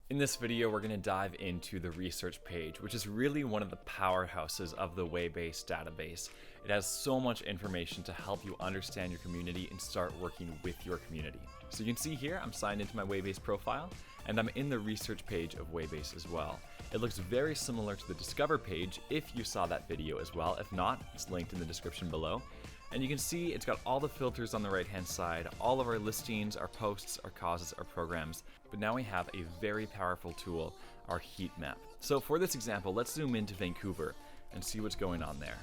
In this video, we're going to dive into the research page, which is really one of the powerhouses of the WayBase database. It has so much information to help you understand your community and start working with your community. So you can see here, I'm signed into my WayBase profile, and I'm in the research page of WayBase as well. It looks very similar to the Discover page if you saw that video as well. If not, it's linked in the description below. And you can see it's got all the filters on the right hand side, all of our listings, our posts, our causes, our programs. But now we have a very powerful tool, our heat map. So for this example, let's zoom into Vancouver and see what's going on there.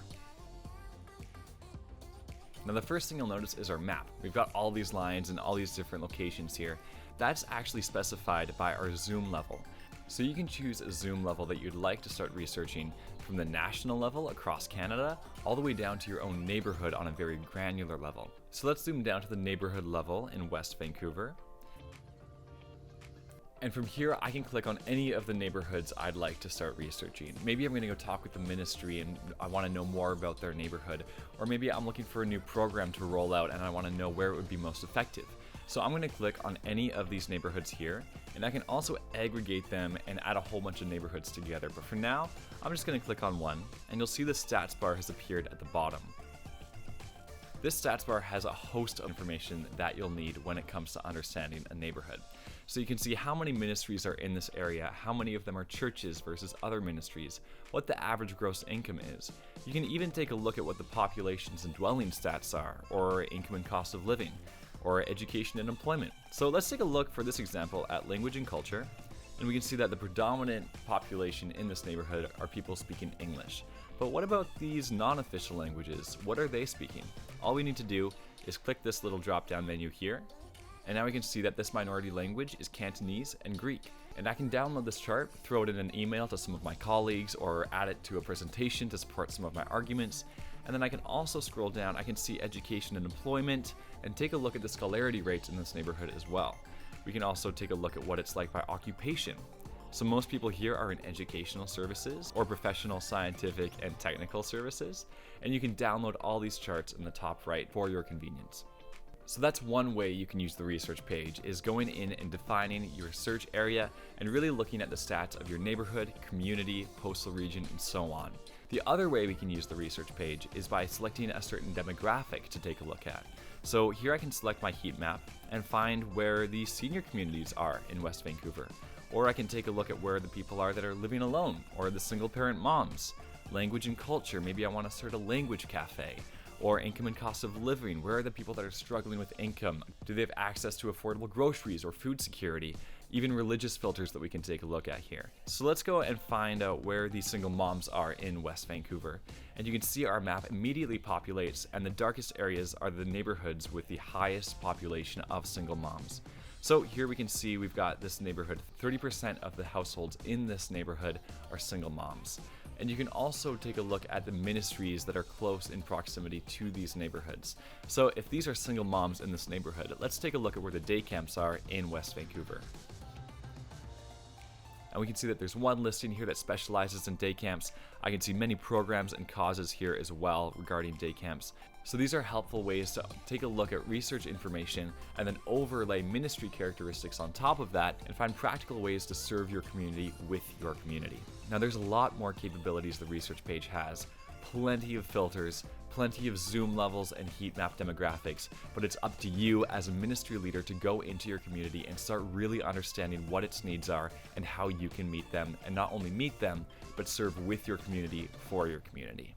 Now the first thing you'll notice is our map. We've got all these lines and all these different locations here. That's actually specified by our zoom level. So you can choose a zoom level that you'd like to start researching from the national level across Canada, all the way down to your own neighborhood on a very granular level. So let's zoom down to the neighborhood level in West Vancouver. And from here, I can click on any of the neighborhoods I'd like to start researching. Maybe I'm gonna go talk with the ministry and I wanna know more about their neighborhood. Or maybe I'm looking for a new program to roll out and I wanna know where it would be most effective. So I'm gonna click on any of these neighborhoods here, and I can also aggregate them and add a whole bunch of neighborhoods together. But for now, I'm just gonna click on one, and you'll see the stats bar has appeared at the bottom. This stats bar has a host of information that you'll need when it comes to understanding a neighborhood. So you can see how many ministries are in this area, how many of them are churches versus other ministries, what the average gross income is. You can even take a look at what the populations and dwelling stats are, or income and cost of living, or education and employment. So let's take a look for this example at language and culture, and we can see that the predominant population in this neighborhood are people speaking English. But what about these non-official languages? What are they speaking? All we need to do is click this little drop-down menu here, and now we can see that this minority language is Cantonese and Greek. And I can download this chart, throw it in an email to some of my colleagues, or add it to a presentation to support some of my arguments. And then I can also scroll down, I can see education and employment, and take a look at the scholarity rates in this neighborhood as well. We can also take a look at what it's like by occupation. So most people here are in educational services or professional, scientific, and technical services. And you can download all these charts in the top right for your convenience. So that's one way you can use the research page, is going in and defining your search area and really looking at the stats of your neighborhood, community, postal region, and so on. The other way we can use the research page is by selecting a certain demographic to take a look at. So here I can select my heat map and find where the senior communities are in West Vancouver. Or I can take a look at where the people are that are living alone, or the single parent moms. Language and culture, maybe I want to start a language cafe. Or income and cost of living, where are the people that are struggling with income? Do they have access to affordable groceries or food security? Even religious filters that we can take a look at here. So let's go and find out where these single moms are in West Vancouver. And you can see our map immediately populates, and the darkest areas are the neighborhoods with the highest population of single moms. So here we can see we've got this neighborhood, 30% of the households in this neighborhood are single moms. And you can also take a look at the ministries that are close in proximity to these neighborhoods. So if these are single moms in this neighborhood, let's take a look at where the day camps are in West Vancouver. And we can see that there's one listing here that specializes in day camps. I can see many programs and causes here as well regarding day camps. So these are helpful ways to take a look at research information and then overlay ministry characteristics on top of that and find practical ways to serve your community with your community. Now there's a lot more capabilities the research page has. Plenty of filters, plenty of zoom levels and heat map demographics, but it's up to you as a ministry leader to go into your community and start really understanding what its needs are and how you can meet them, and not only meet them, but serve with your community for your community.